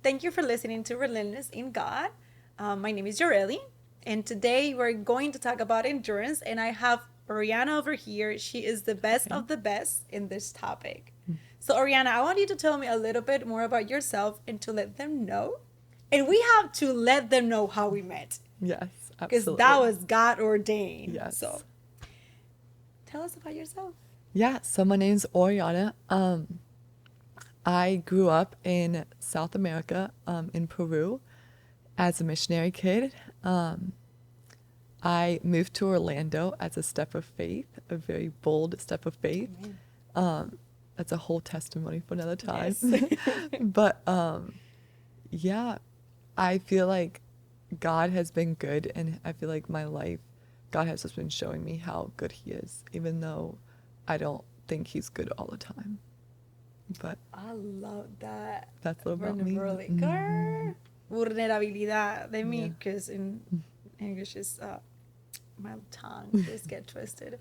Thank you for listening to Relentless in God. My name is Joreli, and today we're going to talk about endurance. And I have Oriana over here. She is the best Okay. of the best in this topic. So, Oriana, I want you to tell me a little bit more about yourself and to let them know. And we have to let them know how we met Yes, because that absolutely. was God ordained. So, Yes. tell us about yourself. Yeah, so my name's Oriana. I grew up in South America, in Peru, as a missionary kid. I moved to Orlando as a step of faith, a very bold step of faith. Amen. That's a whole testimony for another time. Yes. But yeah, I feel like God has been good, and I feel like my life, God has just been showing me how good He is, even though I don't think He's good all the time. But I love that. that's all about me. Vulnerability. Girl. Vulnerabilidad de Yeah. mí, because in English is my tongue just get twisted.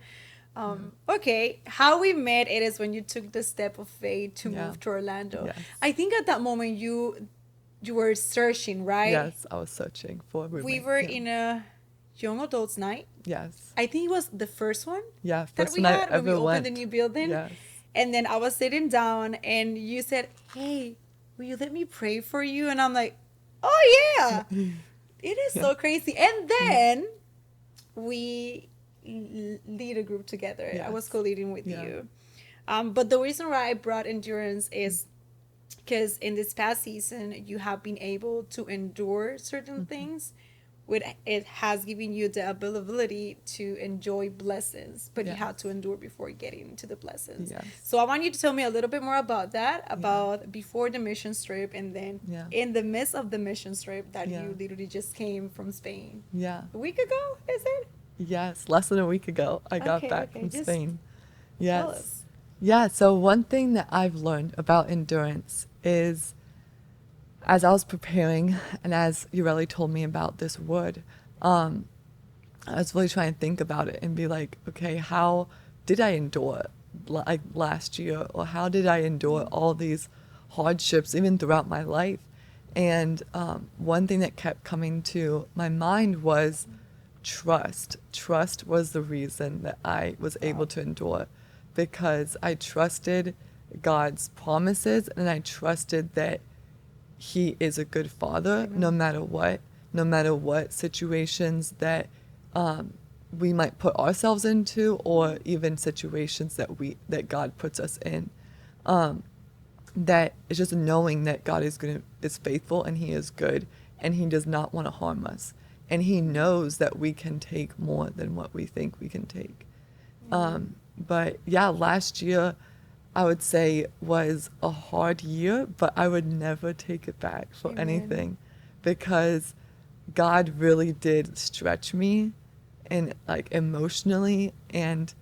Okay, how we met it is when you took the step of faith to Yeah. move to Orlando. Yes. I think at that moment you were searching, right? Yes, I was searching for a We roommate. were Yeah. in a young adults night. Yes. I think it was the first one Yeah. that First we one I had when we ever opened the went. new building. Yes. And then I was sitting down and you said, "Hey, will you let me pray for you?" And I'm like, "Oh yeah." It is Yeah. so crazy. And then we lead a group together. I was Yes. co-leading with Yeah. you. But the reason why I brought endurance is because in this past season you have been able to endure certain things, with it has given you the ability to enjoy blessings, but you Yes. have to endure before getting to the blessings. Yes. So I want you to tell me a little bit more about that, Yeah. about before the mission trip, and then Yeah. in the midst of the mission trip that Yeah. you literally just came from Spain Yeah. a week ago, is it? Yes. Less than a week ago, I got Okay, back okay, from just Spain. tell Yes. us. Yeah. So one thing that I've learned about endurance is, as I was preparing and as Ureli told me about this word, I was really trying to think about it and be like, okay, how did I endure like last year, or how did I endure all these hardships even throughout my life? And one thing that kept coming to my mind was trust. Trust was the reason that I was able Wow. to endure, because I trusted God's promises, and I trusted that He is a good father Amen. no matter what situations that we might put ourselves into, or even situations that God puts us in. That it's just knowing that God is faithful, and He is good, and He does not want to harm us, and He knows that we can take more than what we think we can take. But yeah, last year I would say was a hard year, but I would never take it back for Amen. anything, because God really did stretch me, and like emotionally and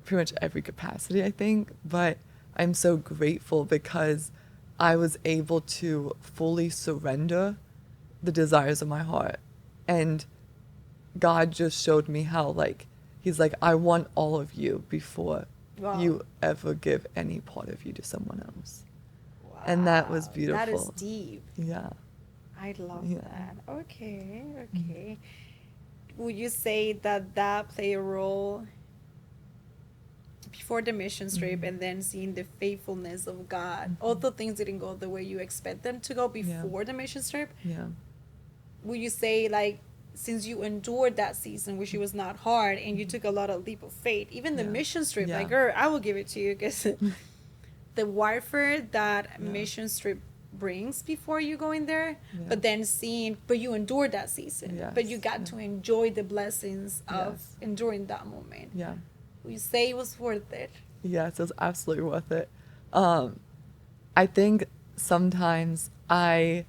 pretty much every capacity, I think. But I'm so grateful because I was able to fully surrender the desires of my heart. And God just showed me how, like, He's like, I want all of you before Wow. you ever give any part of you to someone else. And that was Wow. That is beautiful. deep. Yeah. I love Yeah. that. Okay, okay. Would you say that that played a role before the mission trip, and then seeing the faithfulness of God? Although things didn't go the way you expect them to go Yeah. before the mission trip, Yeah. would you say, like, since you endured that season, which it was not hard, and you took a lot of leap of faith, even the Yeah. mission trip, Yeah. like, girl, I will give it to you, because the warfare that Yeah. mission trip brings before you go in there, Yeah. but then seeing, but you endured that season, but you Yes. got Yeah. to enjoy the blessings of Yes. enduring that moment. Yeah. You say it was worth it. Yes, it was absolutely worth it. I think sometimes I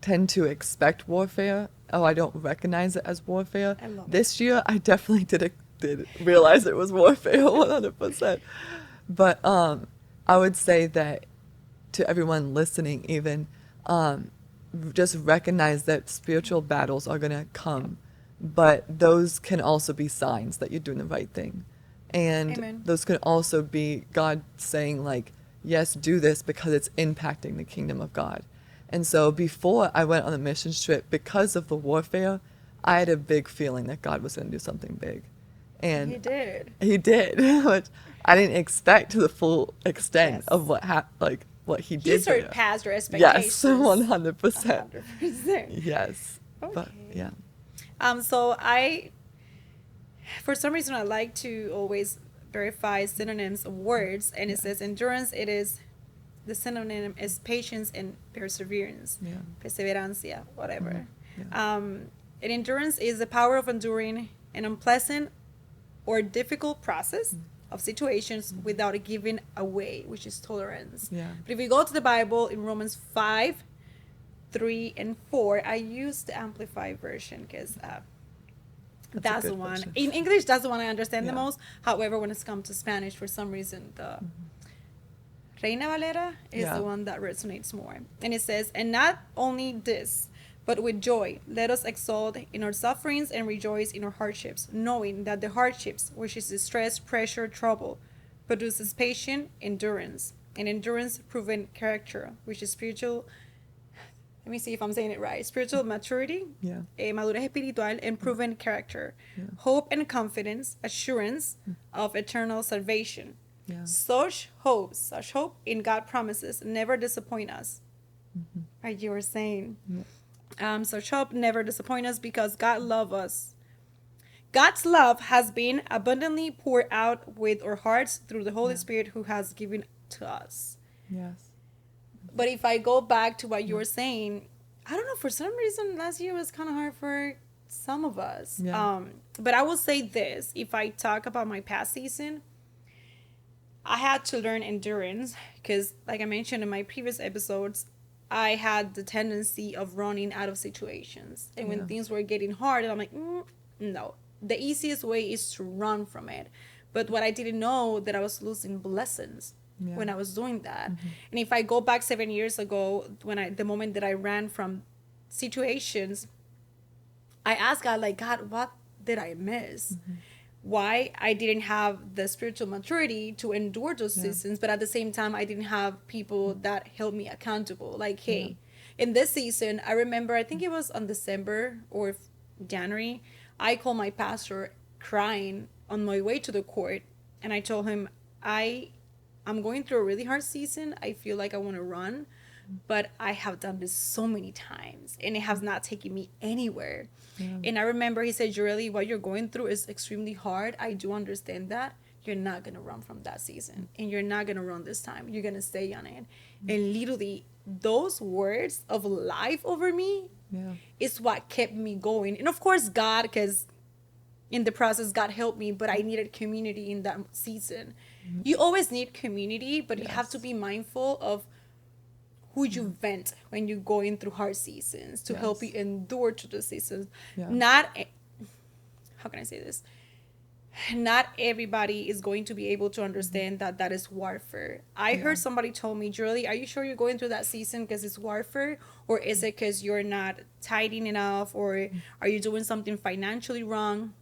tend to expect warfare. Oh, I don't recognize it as warfare. I love it. This year, I definitely did realize it was warfare 100%. But I would say that to everyone listening, even, just recognize that spiritual battles are going to come, but those can also be signs that you're doing the right thing. And Amen. those can also be God saying, like, yes, do this because it's impacting the kingdom of God. And so before I went on the mission trip, because of the warfare, I had a big feeling that God was going to do something big. And He did. he did, which I didn't expect to the full extent Yes. of what he He did there. surpassed your Yes, expectations. 100%. 100%. Yes. But Okay. yeah. So for some reason, I like to always verify synonyms of words, and it says endurance. The synonym is patience and perseverance, Yeah. perseverancia, whatever. Yeah. And endurance is the power of enduring an unpleasant or difficult process of situations without giving away, which is tolerance. Yeah. But if we go to the Bible in Romans 5, 3, and 4, I use the Amplified version because That's a that's the good one. version. In English, that's the one I understand the Yeah. most. However, when it's come to Spanish, for some reason, the Reina Valera is Yeah. the one that resonates more. And it says, and not only this, but with joy, let us exult in our sufferings and rejoice in our hardships, knowing that the hardships, which is distress, pressure, trouble, produces patient endurance, and endurance proven character, which is spiritual. Let me see if I'm saying it right. Spiritual maturity, Yeah. madurez espiritual, and proven character, Yeah. hope and confidence, assurance of eternal salvation. Yeah. Such hope in God promises never disappoint us. Like you were saying. Such hope never disappoint us because God loves us. God's love has been abundantly poured out with our hearts through the Holy Spirit who has given to us. Yes. But if I go back to what you were saying, I don't know, for some reason last year was kind of hard for some of us. Yeah. But I will say this, if I talk about my past season, I had to learn endurance because, like I mentioned in my previous episodes, I had the tendency of running out of situations. And when Yeah. things were getting hard, I'm like, no. The easiest way is to run from it. But what I didn't know that I was losing blessings when I was doing that. And if I go back 7 years ago, the moment that I ran from situations, I asked God, like, God, what did I miss? Why I didn't have the spiritual maturity to endure those seasons, but at the same time, I didn't have people that held me accountable. Like, hey, in this season, I remember, I think it was on December or January, I called my pastor crying on my way to the court, and I told him, I'm going through a really hard season. I feel like I want to run, but I have done this so many times and it has not taken me anywhere. And I remember he said, Jureli, what you're going through is extremely hard. I do understand that. You're not going to run from that season and you're not going to run this time. You're going to stay on it. And literally, those words of life over me is what kept me going. And of course, God, because in the process, God helped me, but I needed community in that season. You always need community, but you have to be mindful of who you vent when you're going through hard seasons to help you endure to the seasons. Not, how can I say this? Not everybody is going to be able to understand that that is warfare. I heard somebody told me, Julie, are you sure you're going through that season because it's warfare? Or is it because you're not tithing enough? Or are you doing something financially wrong?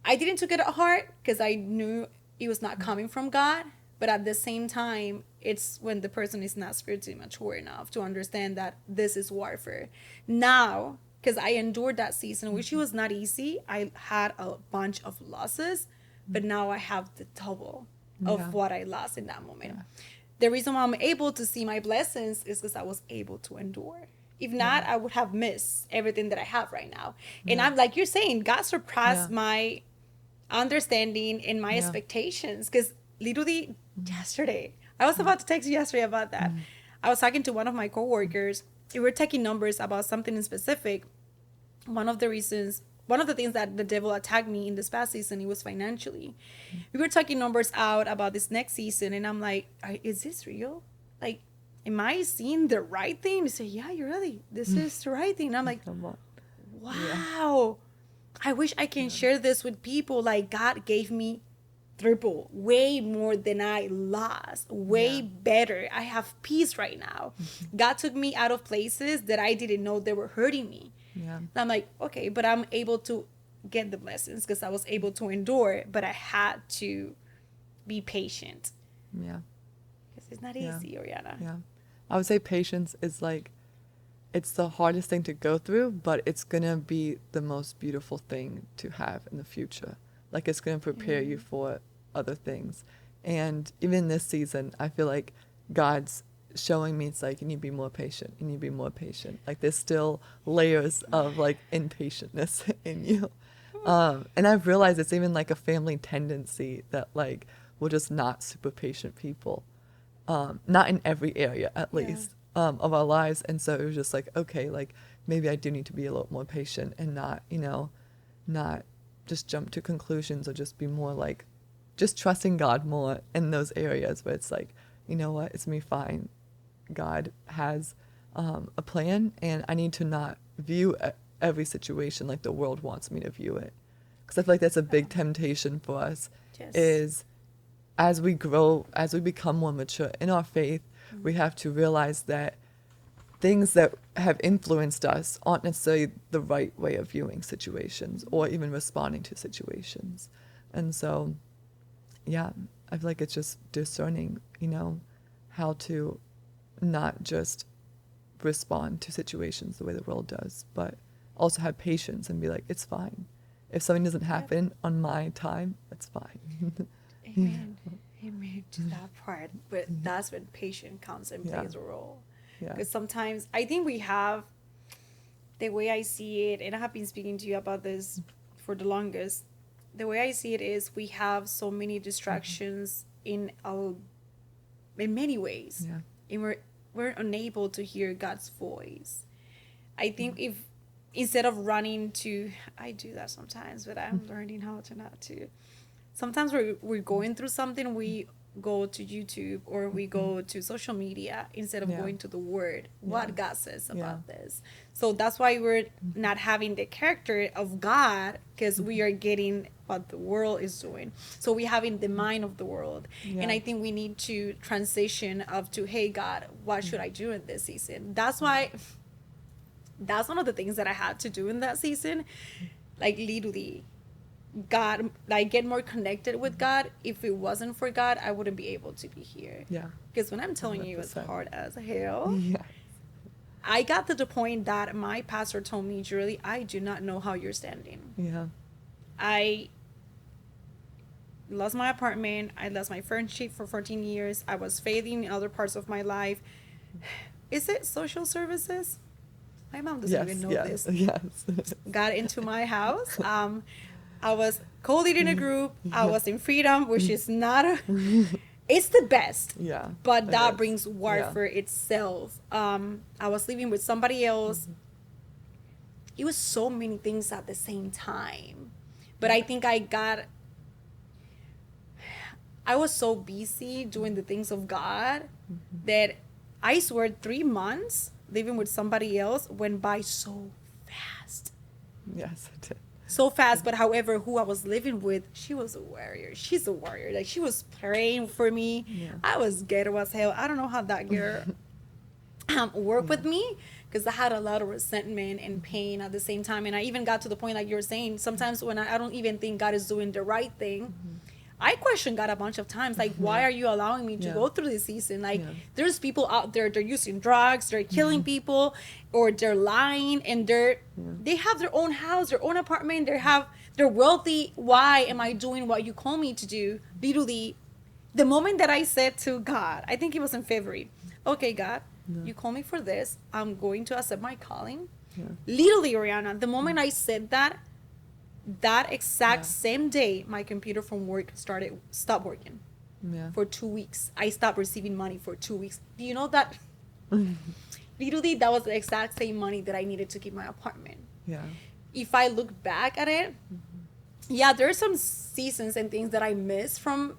I didn't take it at heart because I knew it was not coming from God. But at the same time, it's when the person is not spiritually mature enough to understand that this is warfare. Now, because I endured that season, which was not easy, I had a bunch of losses, but now I have the double of what I lost in that moment. The reason why I'm able to see my blessings is because I was able to endure. If not, I would have missed everything that I have right now. And I'm like you're saying, God surpassed my understanding and my expectations, because literally yesterday, I was about to text you yesterday about that. I was talking to one of my coworkers. We were taking numbers about something in specific. One of the things that the devil attacked me in this past season, it was financially. We were talking numbers out about this next season, and I'm like, is this real? Like, am I seeing the right thing? He said, yeah, you're really, this is the right thing. And I'm like, wow. I wish I can share this with people. Like, God gave me triple, way more than I lost, way better. I have peace right now. God took me out of places that I didn't know they were hurting me. And I'm like, okay, but I'm able to get the blessings because I was able to endure, but I had to be patient. Yeah. Because it's not easy, Oriana. Yeah. I would say patience is like, it's the hardest thing to go through, but it's gonna be the most beautiful thing to have in the future. Like it's gonna prepare you Amen. for other things. And even this season, I feel like God's showing me it's like you need to be more patient. You need to be more patient. Like there's still layers of like impatientness in you. And I've realized it's even like a family tendency that like we're just not super patient people, not in every area at Yeah. least, of our lives. And so it was just like, okay, like maybe I do need to be a little more patient and not, not just jump to conclusions, or just be more like, just trusting God more in those areas where it's like, you know what, it's me fine. God has a plan, and I need to not view every situation like the world wants me to view it. Because I feel like that's a big Yeah. temptation for us, Yes. is as we grow, as we become more mature in our faith, we Mm. have to realize that things that have influenced us aren't necessarily the right way of viewing situations or even responding to situations. And so, yeah, I feel like it's just discerning, how to not just respond to situations the way the world does, but also have patience and be like, it's fine. If something doesn't Yep. happen on my time, that's fine. Amen. Amen to that part. But that's when patience comes and Yeah, plays a role. yeah. Because sometimes I think we have, the way I see it, and I have been speaking to you about this for the longest. The way I see it is we have so many distractions in many ways, Yeah. and we're unable to hear God's voice. I think if instead of running to, I do that sometimes, but I'm learning how to not to. Sometimes we're going through something, we go to YouTube or we go to social media instead of Yeah. going to the Word, Yeah. what God says Yeah. about this. So that's why we're not having the character of God, because we are getting what the world is doing. So we're having the mind of the world. And Yeah. I think we need to transition of to, hey God, what should I do in this season? That's why that's one of the things that I had to do in that season. Like literally God, like get more connected with God. If it wasn't for God, I wouldn't be able to be here. Yeah. Because when I'm telling you it's 100%. hard as hell, Yeah. I got to the point that my pastor told me, Julie, I do not know how you're standing. Yeah. I lost my apartment. I lost my friendship for 14 years. I was failing in other parts of my life. Is it social services? My mom doesn't even Yes. know Yes. this. Yes. Got into my house. I was co-leading a group. I Yeah. was in freedom, which is not a, it's the best, Yeah. but It that is. brings Yeah. warfare itself. I was living with somebody else. It was so many things at the same time, but I think I was so busy doing the things of God that I swear 3 months living with somebody else went by so fast. Yes, it did. So fast. But however, who I was living with, she was a warrior. She's a warrior. Like she was praying for me. Yeah. I was ghetto as hell. I don't know how that girl worked Yeah. with me, because I had a lot of resentment and pain at the same time. And I even got to the point, like you're saying, sometimes when I don't even think God is doing the right thing, I question God a bunch of times, like, why Yeah. are you allowing me to Yeah. go through this season? Like, Yeah. there's people out there, they're using drugs, they're killing people, or they're lying, and they have their own house, their own apartment, they're wealthy. Why am I doing what you call me to do? Literally, the moment that I said to God, I think it was in February, okay, God, Yeah. you call me for this, I'm going to accept my calling. Yeah. Literally, Oriana, the moment I said that, that exact Yeah. same day my computer from work stopped working Yeah. for 2 weeks. I stopped receiving money for 2 weeks. Do you know that? Literally, that was the exact same money that I needed to keep my apartment. Yeah. If I look back at it, yeah, there are some seasons and things that I miss from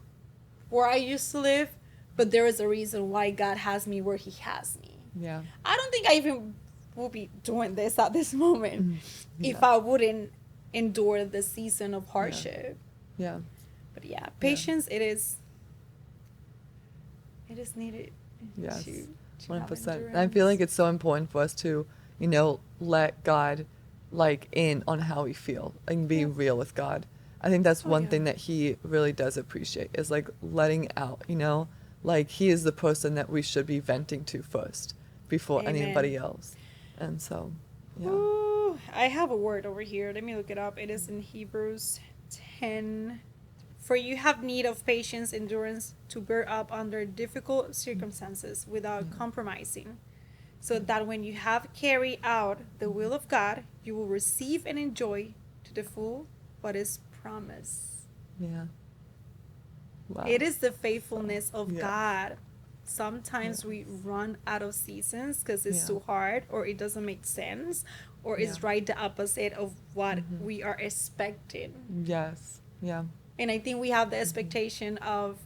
where I used to live, but there is a reason why God has me where He has me. Yeah. I don't think I even would be doing this at this moment if Yeah. I wouldn't endure the season of hardship. Yeah. But yeah, patience, it is needed Yes. to have 100%. And I feel like endurance. it's so important for us to, let God in on how we feel and be Yeah. real with God. I think that's Oh one yeah. thing that he really does appreciate is letting out, Like, he is the person that we should be venting to first before Amen. anybody else. And so, yeah. Ooh, I have a word over here. Let me look it up. It is in Hebrews 10. For you have need of patience, endurance to bear up under difficult circumstances without compromising, so that when you have carried out the will of God, you will receive and enjoy to the full what is promised. Yeah. Wow. It is the faithfulness of Yeah. God. Sometimes we run out of seasons because it's Yeah. too hard, or it doesn't make sense, or it's Yeah. right the opposite of what we are expecting. Yes. Yeah. And I think we have the expectation of,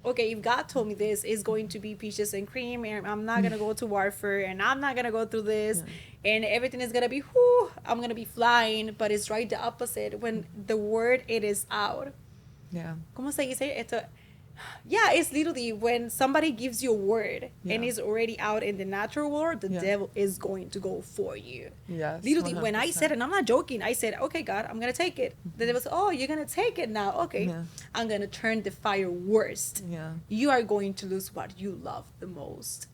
okay, if God told me this is going to be peaches and cream, and I'm not gonna go to warfare, and I'm not gonna go through this, and everything is gonna be whoo, I'm gonna be flying, but it's right the opposite when the word it is out. Yeah. ¿Cómo se dice esto? Yeah, it's literally when somebody gives you a word and Yeah. it's already out in the natural world, the Yeah. devil is going to go for you. Yes. Literally, when I 100%. said it, and I'm not joking, I said, okay, God, I'm going to take it. The devil said, oh, you're going to take it now. Okay. Yeah. I'm going to turn the fire worst. Yeah. You are going to lose what you love the most.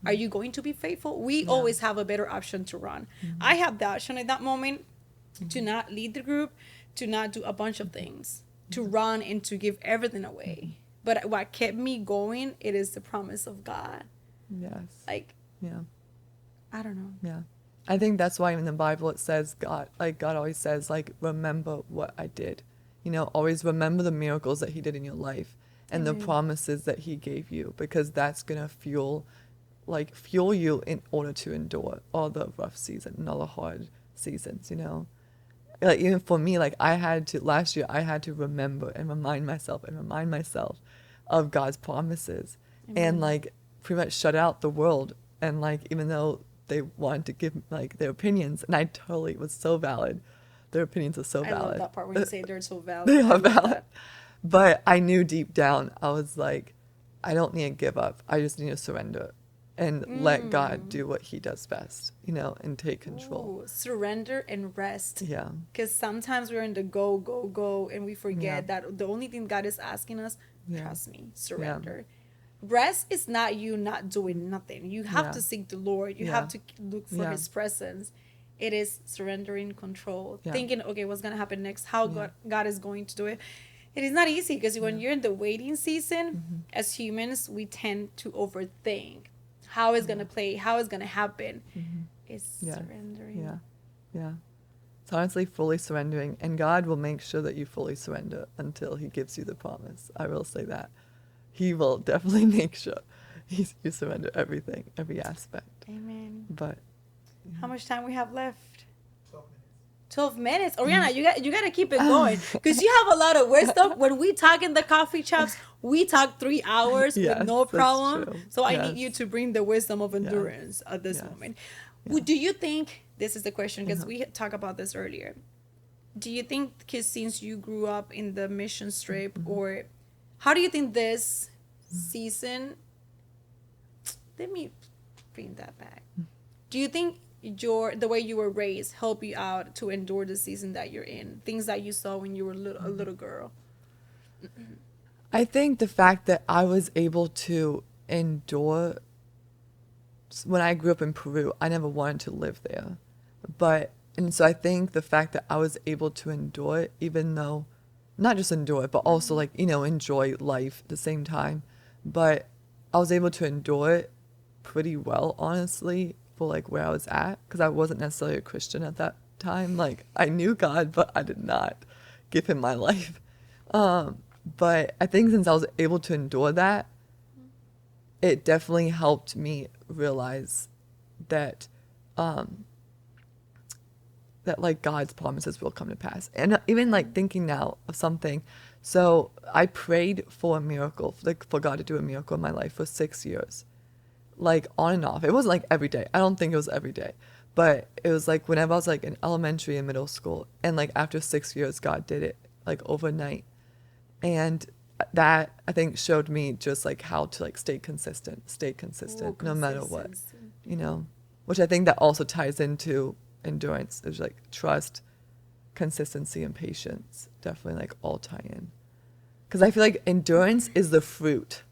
Are you going to be faithful? We Yeah. always have a better option to run. I have the option at that moment to not lead the group, to not do a bunch of things, to run and to give everything away. But what kept me going, it is the promise of God. Yes. Like, Yeah. I don't know. Yeah. I think that's why in the Bible it says God always says, like, remember what I did. You know, always remember the miracles that he did in your life and Amen. the promises that he gave you, because that's going to fuel you in order to endure all the rough seasons and all the hard seasons, you know. Like, even for me, like, last year I had to remember and remind myself of God's promises. Amen. And, like, pretty much shut out the world. And, like, even though they wanted to give, like, their opinions, and I totally was so valid. Their opinions are so I valid. love that part when you say they're so valid. They I are love valid. that. But I knew deep down, I was like, I don't need to give up. I just need to surrender and let God do what he does best, you know, and take control. Ooh, surrender and rest. Yeah. Because sometimes we're in the go, go, go, and we forget Yeah. that the only thing God is asking us, Yeah. trust me, surrender. Rest is not you not doing nothing. You have Yeah. to seek the Lord. You Yeah. have to look for Yeah. his presence. It is surrendering control. Yeah. Thinking, okay, what's going to happen next? How Yeah. God is going to do it. It is not easy because when you're in the waiting season, as humans, we tend to overthink how it's going to play, how it's going to happen. It's Yeah. surrendering. Yeah. Yeah. It's honestly fully surrendering, and God will make sure that you fully surrender until he gives you the promise. I will say that. He will definitely make sure you surrender everything, every aspect. Amen. But How much time we have left? 12 minutes. 12 minutes. Oriana, you got to keep it going because you have a lot of wisdom. When we talk in the coffee shops, we talk 3 hours Yes, with no that's problem. true. So I Yes. need you to bring the wisdom of endurance at this Yes. moment. Yeah. Do you think, this is the question because Uh-huh. we talked about this earlier. Do you think, because since you grew up in the mission trip, or how do you think this season, let me bring that back. Do you think the way you were raised helped you out to endure the season that you're in? Things that you saw when you were a little girl. I think the fact that I was able to endure, when I grew up in Peru, I never wanted to live there. And so I think the fact that I was able to endure it, even though, not just endure it, but also, like, you know, enjoy life at the same time. But I was able to endure it pretty well, honestly, for, like, where I was at, because I wasn't necessarily a Christian at that time. Like, I knew God, but I did not give him my life. But I think since I was able to endure that, it definitely helped me realize that that, like, God's promises will come to pass. And even, like, thinking now of something, so I prayed for a miracle, like, for God to do a miracle in my life for 6 years, like, on and off. It wasn't like every day. I don't think it was every day, but it was like whenever I was, like, in elementary and middle school, and, like, after 6 years, God did it, like, overnight. And that, I think, showed me just, like, how to, like, stay consistent Ooh, no matter what, consistency. you know, which I think that also ties into endurance. Is, like, trust, consistency, and patience definitely, like, all tie in, because I feel like endurance is the fruit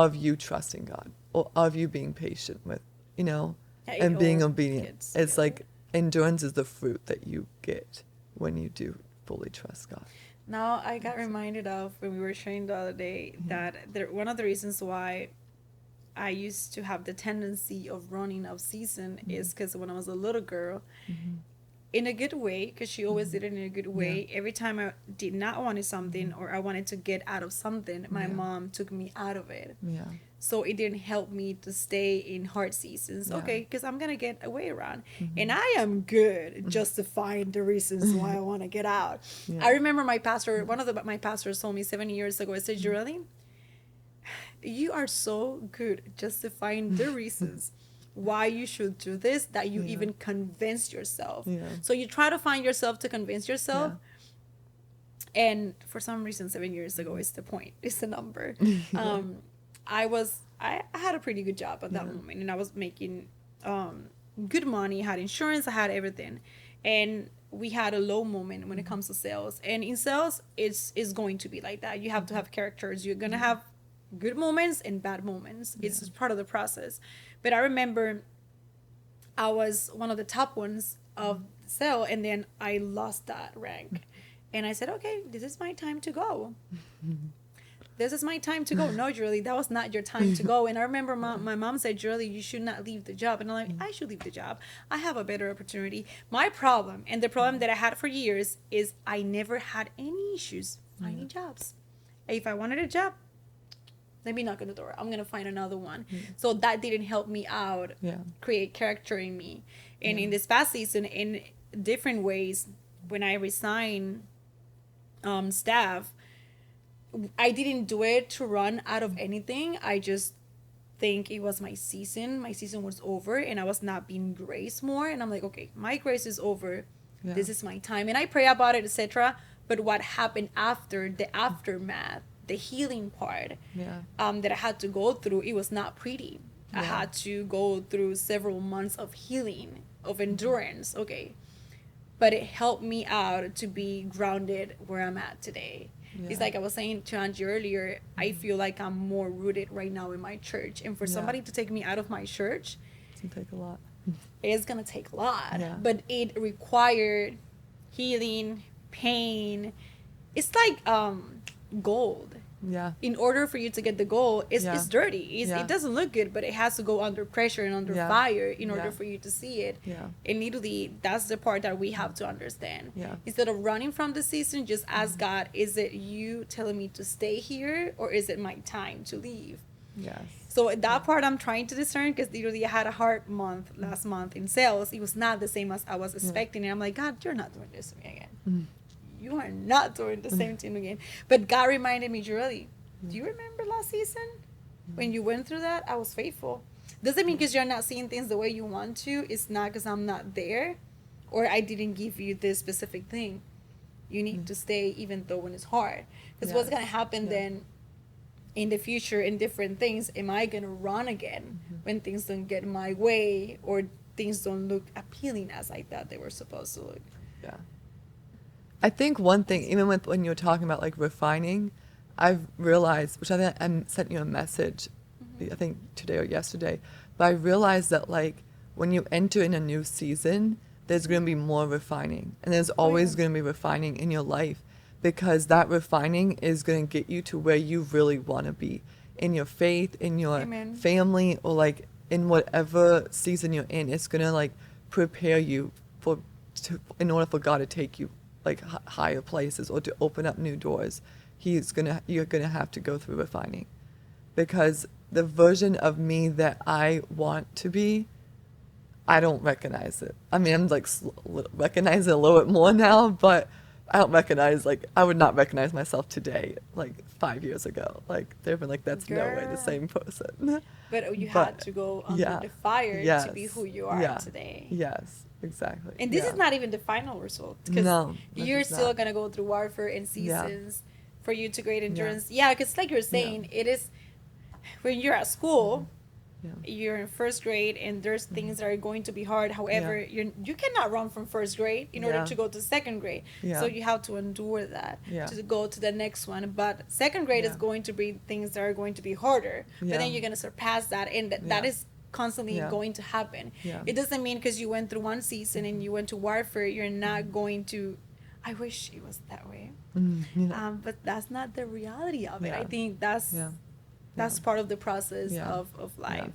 of you trusting God or of you being patient with, Yeah, and it being all obedient. gets It's together. like endurance is the fruit that you get when you do fully trust God. Now I got reminded of when we were sharing the other day that one of the reasons why I used to have the tendency of running off season is because when I was a little girl, in a good way, because she always did it in a good way. Every time I did not want something or I wanted to get out of something, my mom took me out of it. Yeah. So it didn't help me to stay in hard seasons. Yeah. Okay, because I'm gonna get away around, and I am good justifying the reasons why I want to get out. Yeah. I remember my pastor, one of my pastors, told me 7 years ago. I said, "Geraldine, you are so good justifying the reasons why you should do this that you Yeah. even convince yourself." Yeah. So you try to find yourself to convince yourself. And for some reason, 7 years ago is the point, is the number. I had a pretty good job at that moment, and I was making good money, had insurance, I had everything. And we had a low moment when it comes to sales. And in sales, it's going to be like that. You have to have characters. You're going to have good moments and bad moments. It's just part of the process. But I remember I was one of the top ones of sale, and then I lost that rank. And I said, okay, this is my time to go. This is my time to go. No, Julie, that was not your time to go. And I remember my mom said, Julie, you should not leave the job. And I'm like, I should leave the job. I have a better opportunity. My problem, and the problem that I had for years, is I never had any issues finding jobs. If I wanted a job, let me knock on the door. I'm going to find another one. So that didn't help me out, create character in me. And in this past season, in different ways, when I resigned staff, I didn't do it to run out of anything. I just think it was my season. My season was over, and I was not being graced more. And I'm like, okay, my grace is over. Yeah. This is my time. And I pray about it, etc. But what happened after, the aftermath, the healing part, that I had to go through, it was not pretty. I had to go through several months of healing, of endurance. Okay. But it helped me out to be grounded where I'm at today. It's like I was saying to Angie earlier, I feel like I'm more rooted right now in my church. And for somebody to take me out of my church, it's going to take a lot. It's going to take a lot. Yeah. But it required healing, pain. It's like gold. Yeah. In order for you to get the gold, it's dirty. It doesn't look good, but it has to go under pressure and under fire in order for you to see it. Yeah. And literally, that's the part that we have to understand. Yeah. Instead of running from the season, just ask God, is it you telling me to stay here, or is it my time to leave? Yes. So that part I'm trying to discern, because literally I had a hard month last month in sales. It was not the same as I was expecting. And I'm like, God, you're not doing this to me again. You are not doing the same thing again. But God reminded me, Julie, do you remember last season when you went through that? I was faithful. Doesn't mean because you're not seeing things the way you want to. It's not because I'm not there, or I didn't give you this specific thing. You need to stay even though when it's hard. Because what's going to happen then in the future in different things, am I going to run again when things don't get my way, or things don't look appealing as I thought they were supposed to look? Yeah. I think one thing, even when you were talking about like refining, I've realized, which I think I sent you a message, I think today or yesterday, but I realized that like when you enter in a new season, there's going to be more refining, and there's always going to be refining in your life, because that refining is going to get you to where you really want to be in your faith, in your family, or like in whatever season you're in. It's going to like prepare you in order for God to take you like higher places or to open up new doors. You're gonna have to go through refining, because the version of me that I want to be, I don't recognize it. I mean, I'm like recognize it a little bit more now, but I don't recognize, like, I would not recognize myself today, like 5 years ago. Like, they've been like, that's no way the same person. But you had to go under the fire to be who you are today. Yes, exactly. And this is not even the final result, because you're still going to go through warfare and seasons for you to create endurance. Yeah, because like you're saying, it is when you're at school, Yeah. you're in first grade and there's things that are going to be hard. However, you cannot run from first grade in order Yeah. to go to second grade. Yeah. So you have to endure that Yeah. to go to the next one. But second grade is Yeah. going to be things that are going to be harder. But Yeah. then you're going to surpass that, and that Yeah. is constantly Yeah. going to happen. Yeah. It doesn't mean because you went through one season and you went to warfare, you're not going to. I wish it was that way. Yeah. But that's not the reality of it. Yeah. I think that's Yeah. that's Yeah. part of the process Yeah. of life.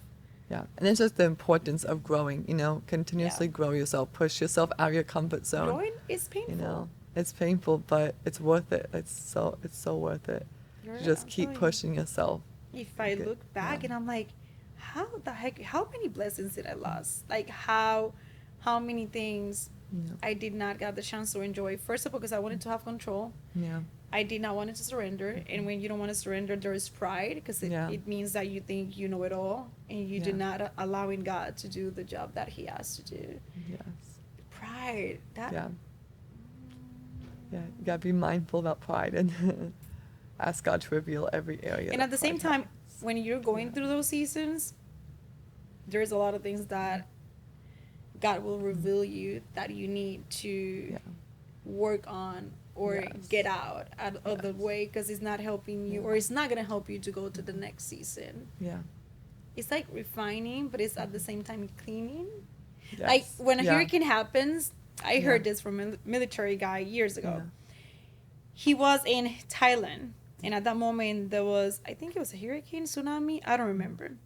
Yeah. And it's just the importance of growing, continuously Yeah. grow yourself, push yourself out of your comfort zone. Growing is painful. It's painful, but it's worth it. It's so worth it. You're To just right, keep I'm telling you. pushing yourself. If I Good. look back Yeah. and I'm like, how the heck, how many blessings did I lose? Like how many things Yeah. I did not get the chance to enjoy. First of all, because I wanted to have control. Yeah. I did not want to surrender. And when you don't want to surrender, there is pride because Yeah. it means that you think you know it all and you do Yeah. not allowing God to do the job that He has to do. Yes. Pride. That. Yeah. Yeah. You gotta be mindful about pride and ask God to reveal every area. And that at the same pride time, has. when you're going Yeah. through those seasons, there's a lot of things that God will reveal you that you need to Yeah. work on or Yes. get out of the Yes. way because it's not helping you Yeah. or it's not going to help you to go to the next season. Yeah. It's like refining, but it's at the same time cleaning. Yes. Like when a Yeah. hurricane happens, I heard Yeah. this from a military guy years ago. Yeah. He was in Thailand, and at that moment there was, I think it was a hurricane, tsunami, I don't remember,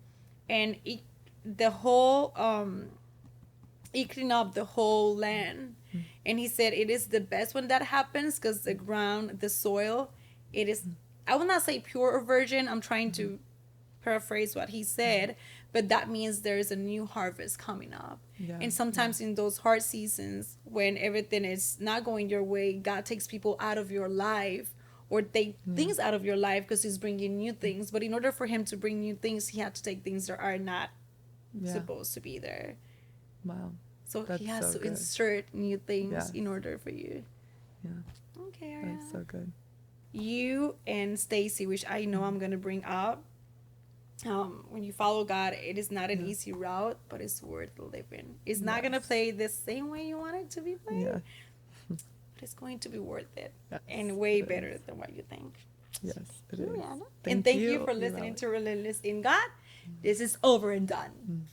and the whole it cleaned up the whole land. And he said it is the best when that happens because the ground, the soil, it is, I will not say pure or virgin, I'm trying to paraphrase what he said, but that means there is a new harvest coming up. Yeah. And sometimes in those hard seasons when everything is not going your way, God takes people out of your life or take things out of your life because He's bringing new things. But in order for Him to bring new things, He had to take things that are not Yeah. supposed to be there. Wow. So That's He has so to good. insert new things Yes. in order for you. Yeah. Okay, That's so good. you and Stacy, which I know I'm gonna bring up. When you follow God, it is not an Yeah. easy route, but it's worth living. It's not Yes. gonna play the same way you want it to be played, Yeah. but it's going to be worth it Yes, and way it better is. than what you think. Yes, it is. Juliana. And thank you for listening to Relentless in God. This is over and done.